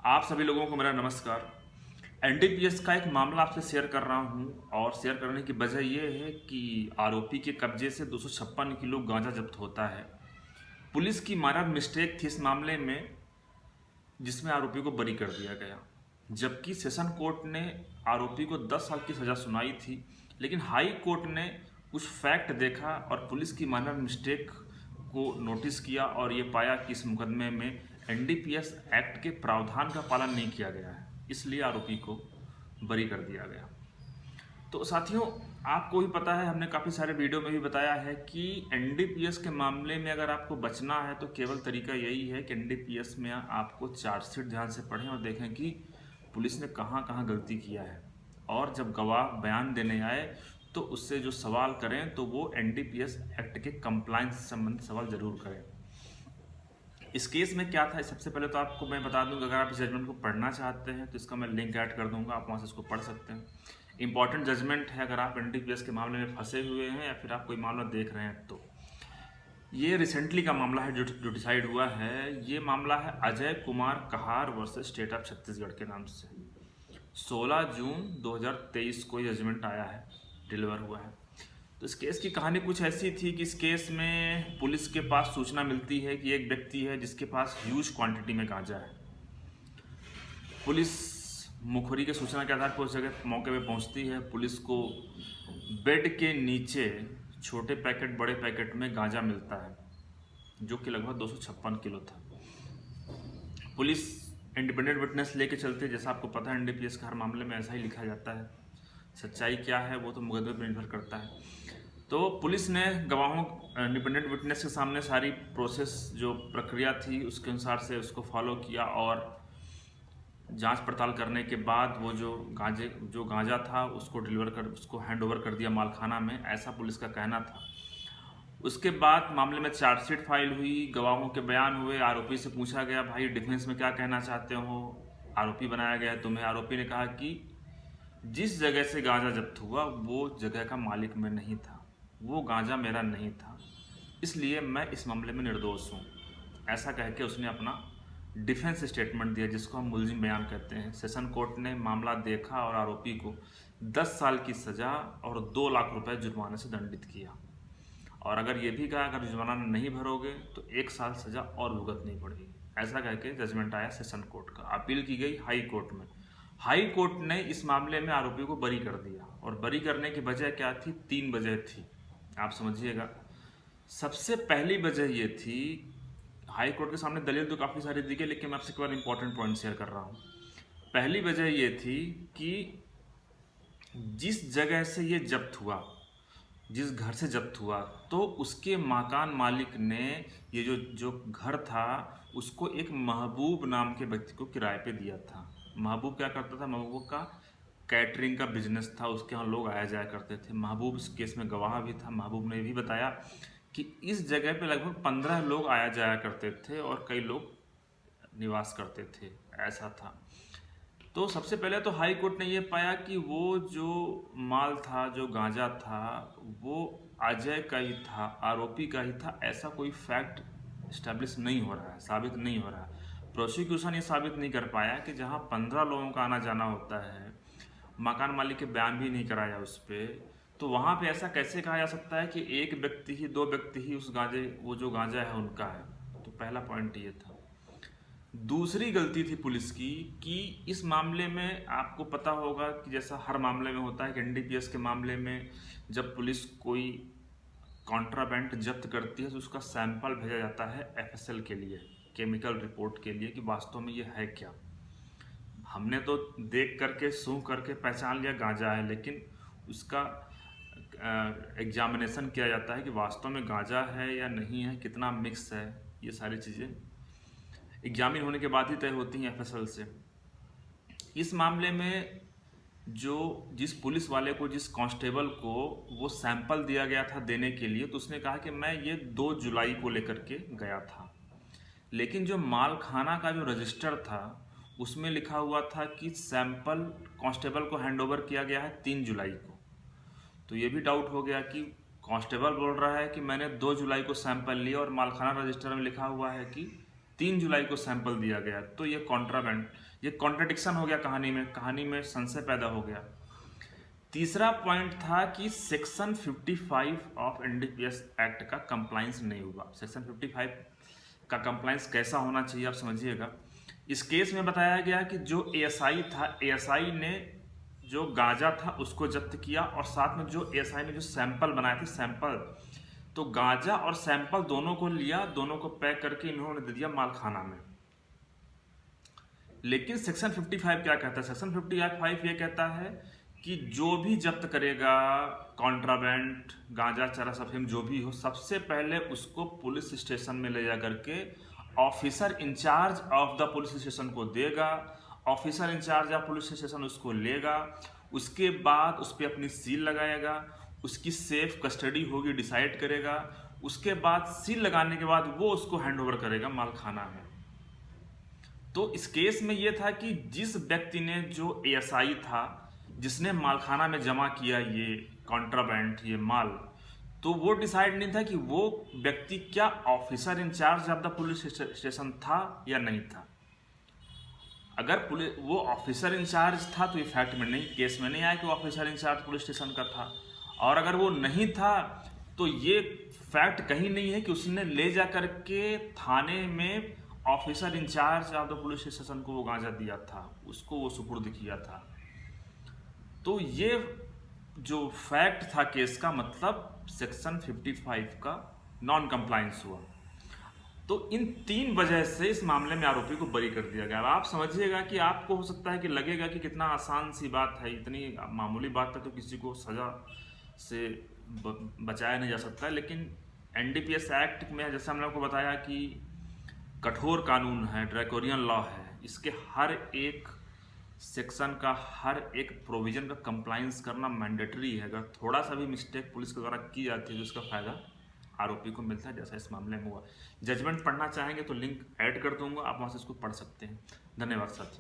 आप सभी लोगों को मेरा नमस्कार। एनडीपीएस का एक मामला आपसे शेयर कर रहा हूं और शेयर करने की वजह यह है कि आरोपी के कब्जे से 256 किलो गांजा जब्त होता है। पुलिस की मानव मिस्टेक थी इस मामले में, जिसमें आरोपी को बरी कर दिया गया, जबकि सेशन कोर्ट ने आरोपी को 10 साल की सज़ा सुनाई थी। लेकिन हाई कोर्ट ने कुछ फैक्ट देखा और पुलिस की मानव मिस्टेक को नोटिस किया और ये पाया कि इस मुकदमे में एनडीपीएस एक्ट के प्रावधान का पालन नहीं किया गया है, इसलिए आरोपी को बरी कर दिया गया। तो साथियों, आपको भी पता है, हमने काफ़ी सारे वीडियो में भी बताया है कि एनडीपीएस के मामले में अगर आपको बचना है तो केवल तरीका यही है कि एनडीपीएस में आपको चार्जशीट ध्यान से पढ़ें और देखें कि पुलिस ने कहाँ कहाँ गलती किया है, और जब गवाह बयान देने आए तो उससे जो सवाल करें तो वो एनडीपीएस एक्ट के कंप्लायंस से संबंधित सवाल जरूर करें। इस केस में क्या था, सबसे पहले तो आपको मैं बता दूं कि अगर आप इस जजमेंट को पढ़ना चाहते हैं तो इसका मैं लिंक ऐड कर दूंगा, आप वहां से इसको पढ़ सकते हैं। इंपॉर्टेंट जजमेंट है अगर आप एनडीपीएस के मामले में फंसे हुए हैं या फिर आप कोई मामला देख रहे हैं तो। ये रिसेंटली का मामला है जो डिसाइड हुआ है। ये मामला है अजय कुमार कहार वर्सेस स्टेट ऑफ छत्तीसगढ़ के नाम से। 16 जून 2023 को जजमेंट आया है, डिलीवर हुआ है। तो इस केस की कहानी कुछ ऐसी थी कि इस केस में पुलिस के पास सूचना मिलती है कि एक व्यक्ति है जिसके पास ह्यूज क्वांटिटी में गांजा है। पुलिस मुखबिर की सूचना के आधार पर उस जगह मौके पे पहुंचती है। पुलिस को बेड के नीचे छोटे पैकेट बड़े पैकेट में गांजा मिलता है, जो कि लगभग 256 किलो था। पुलिस इंडिपेंडेंट विटनेस लेके चलते, जैसा आपको पता है एनडीपीएस का हर मामले में ऐसा ही लिखा जाता है। सच्चाई क्या है वो तो मुकदमे पर निर्भर करता है। तो पुलिस ने गवाहों इंडिपेंडेंट विटनेस के सामने सारी प्रोसेस जो प्रक्रिया थी उसके अनुसार से उसको फॉलो किया, और जांच पड़ताल करने के बाद वो जो गांजा था उसको हैंड ओवर कर दिया मालखाना में, ऐसा पुलिस का कहना था। उसके बाद मामले में चार्जशीट फाइल हुई, गवाहों के बयान हुए, आरोपी से पूछा गया भाई डिफेंस में क्या कहना चाहते हो, आरोपी बनाया गया तुम्हें। आरोपी ने कहा कि जिस जगह से गांजा जब्त हुआ वो जगह का मालिक मैं नहीं था, वो गांजा मेरा नहीं था, इसलिए मैं इस मामले में निर्दोष हूँ, ऐसा कह के उसने अपना डिफेंस स्टेटमेंट दिया, जिसको हम मुलजिम बयान कहते हैं। सेशन कोर्ट ने मामला देखा और आरोपी को 10 साल की सज़ा और 2 लाख रुपए जुर्माने से दंडित किया, और अगर ये भी कहा अगर जुर्माना नहीं भरोगे तो 1 साल सज़ा और भुगतनी पड़ेगी, ऐसा कह के जजमेंट आया सेशन कोर्ट का। अपील की गई हाई कोर्ट में। हाई कोर्ट ने इस मामले में आरोपी को बरी कर दिया, और बरी करने की वजह क्या थी? 3 वजह थी, आप समझिएगा। सबसे पहली वजह ये थी, हाई कोर्ट के सामने दलील तो काफ़ी सारी दी गई, लेकिन मैं आपसे केवल इंपॉर्टेंट पॉइंट शेयर कर रहा हूँ। पहली वजह ये थी कि जिस जगह से ये जब्त हुआ, जिस घर से जब्त हुआ, तो उसके मकान मालिक ने ये जो घर था उसको एक महबूब नाम के व्यक्ति को किराए पे दिया था। महबूब क्या करता था? महबूब का कैटरिंग का बिजनेस था, उसके यहाँ लोग आया जाया करते थे। महबूब इस केस में गवाह भी था। महबूब ने भी बताया कि इस जगह पे लगभग 15 लोग आया जाया करते थे और कई लोग निवास करते थे, ऐसा था। तो सबसे पहले तो हाई कोर्ट ने ये पाया कि वो जो माल था, जो गांजा था, वो अजय का ही था, आरोपी का ही था, ऐसा कोई फैक्ट इस्टेब्लिश नहीं हो रहा है, साबित नहीं हो रहा है। प्रोसिक्यूशन ये साबित नहीं कर पाया कि जहाँ 15 लोगों का आना जाना होता है, मकान मालिक के बयान भी नहीं कराया उस पर, तो वहाँ पे ऐसा कैसे कहा जा सकता है कि एक व्यक्ति ही, 2 व्यक्ति ही उस वो जो गांजा है उनका है। तो पहला पॉइंट ये था। दूसरी गलती थी पुलिस की कि इस मामले में आपको पता होगा कि जैसा हर मामले में होता है कि एनडीपीएस के मामले में जब पुलिस कोई कॉन्ट्राबैंड जब्त करती है तो उसका सैंपल भेजा जाता है एफएसएल के लिए, केमिकल रिपोर्ट के लिए, कि वास्तव में ये है क्या। हमने तो देख करके सूंघ करके पहचान लिया गांजा है, लेकिन उसका एग्जामिनेशन किया जाता है कि वास्तव में गांजा है या नहीं है, कितना मिक्स है, ये सारी चीज़ें एग्जामिन होने के बाद ही तय होती हैं एफएसएल से। इस मामले में जिस पुलिस वाले को, जिस कांस्टेबल को वो सैंपल दिया गया था देने के लिए, तो उसने कहा कि मैं ये 2 जुलाई को लेकर के गया था, लेकिन जो मालखाना का जो रजिस्टर था उसमें लिखा हुआ था कि सैंपल कांस्टेबल को हैंडओवर किया गया है 3 जुलाई को। तो ये भी डाउट हो गया कि कांस्टेबल बोल रहा है कि मैंने 2 जुलाई को सैंपल लिया और मालखाना रजिस्टर में लिखा हुआ है कि 3 जुलाई को सैंपल दिया गया, तो ये कॉन्ट्राबैंड, ये कॉन्ट्रडिक्शन हो गया कहानी में संशय पैदा हो गया। तीसरा पॉइंट था कि सेक्शन 55 ऑफ एनडीपीएस एक्ट का कंप्लाइंस नहीं हुआ। सेक्शन 55 का कंप्लाइंस कैसा होना चाहिए आप समझिएगा। इस केस में बताया गया कि जो एएसआई था, एएसआई ने जो गांजा था उसको जब्त किया, और साथ में जो एएसआई ने जो सैंपल बनाए थे, सैंपल तो गांजा और सैंपल दोनों को लिया, दोनों को पैक करके इन्होंने दे दिया मालखाना में। लेकिन सेक्शन 55 क्या कहता है? सेक्शन 55 ये कहता है कि जो भी जब्त करेगा कॉन्ट्राबैंड, गांजा, चरस, अफीम जो भी हो, सबसे पहले उसको पुलिस स्टेशन में ले जा करके officer in charge of the police station को देगा। Officer in charge of police station उसको लेगा, उसके बाद उस पर अपनी सील लगाएगा, उसकी सेफ कस्टडी होगी, डिसाइड करेगा। उसके बाद सील लगाने के बाद वो उसको हैंड ओवर करेगा मालखाना में। तो इस केस में ये था कि जिस व्यक्ति ने, जो एएसआई था, जिसने मालखाना में जमा किया ये कॉन्ट्राबैंड, ये माल, तो वो डिसाइड नहीं था कि वो व्यक्ति क्या officer in charge of the police station था या नहीं था। अगर वो ऑफिसर इंचार्ज था तो ये फैक्ट में नहीं, केस में नहीं आया कि वो ऑफिसर इंचार्ज पुलिस स्टेशन का था। और अगर वो नहीं था तो ये फैक्ट कहीं नहीं है कि उसने ले जा करके थाने में officer in charge of the police station को वो गांजा दिया था, उसको वो सुपुर्द किया था। तो ये जो फैक्ट था केस का, मतलब सेक्शन 55 का नॉन कंप्लायंस हुआ। तो इन 3 वजह से इस मामले में आरोपी को बरी कर दिया गया। अब आप समझिएगा कि आपको हो सकता है कि लगेगा कि कितना आसान सी बात है, इतनी मामूली बात है तो किसी को सजा से बचाया नहीं जा सकता। लेकिन एनडीपीएस एक्ट में जैसे हमने आपको बताया कि कठोर कानून है, ड्रैकोनियन लॉ है, इसके हर एक सेक्शन का, हर एक प्रोविजन का कंप्लायंस करना मैंडेटरी है। अगर थोड़ा सा भी मिस्टेक पुलिस के द्वारा की जाती है तो उसका फायदा आरोपी को मिलता है, जैसा इस मामले में हुआ। जजमेंट पढ़ना चाहेंगे तो लिंक ऐड कर दूंगा, आप वहां से इसको पढ़ सकते हैं। धन्यवाद साथियों।